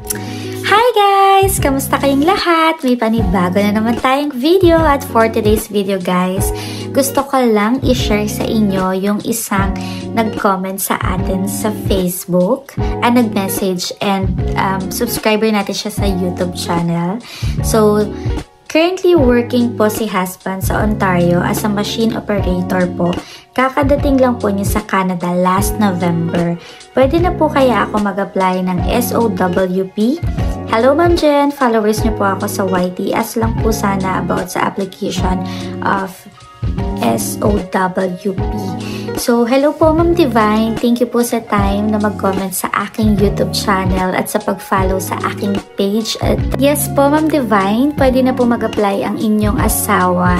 Hi guys! Kamusta kayong lahat? May panibago na naman tayong video at for today's video guys, gusto ko lang i-share sa inyo yung isang nag-comment sa atin sa Facebook, nag-message and subscriber natin siya sa YouTube channel. So, currently working po si husband sa Ontario as a machine operator po. Kakadating lang po niya sa Canada last November. Pwede na po kaya ako mag-apply ng SOWP? Hello Ma'am Jen! Followers niyo po ako sa YT. Ask lang po sana about sa application of SOWP. So, hello po Ma'am Divine. Thank you po sa time na mag-comment sa aking YouTube channel at sa pag-follow sa aking page. At yes po Ma'am Divine, pwede na po mag-apply ang inyong asawa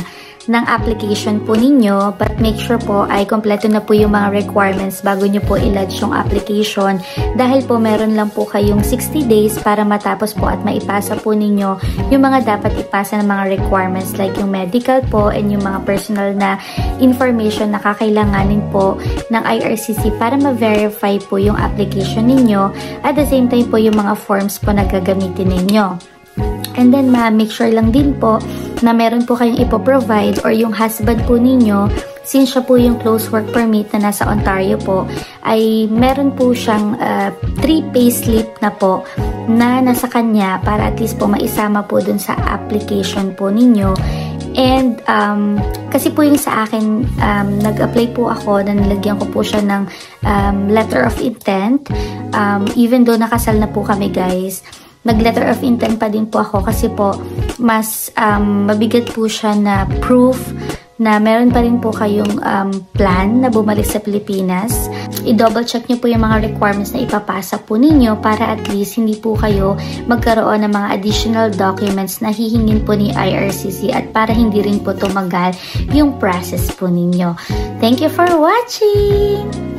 ng application po ninyo, but make sure po ay kompleto na po yung mga requirements bago nyo po i-lodge yung application dahil po meron lang po kayong 60 days para matapos po at maipasa po ninyo yung mga dapat ipasa ng mga requirements like yung medical po and yung mga personal na information na kakailanganin po ng IRCC para ma-verify po yung application ninyo at the same time po yung mga forms po na gagamitin ninyo. And then make sure lang din po na meron po kayong ipoprovide or yung husband po ninyo, since siya po yung close work permit na nasa Ontario po, ay meron po siyang 3 payslip na po na nasa kanya para at least po maisama po dun sa application po ninyo. And kasi po yung sa akin, nag-apply po ako na nilagyan ko po siya ng letter of intent. Even though nakasal na po kami guys, nag-letter of intent pa din po ako kasi po mas mabigat po siya na proof na meron pa rin po kayong plan na bumalik sa Pilipinas. I-double check nyo po yung mga requirements na ipapasa po ninyo para at least hindi po kayo magkaroon ng mga additional documents na hihingin po ni IRCC at para hindi rin po tumagal yung process po ninyo. Thank you for watching!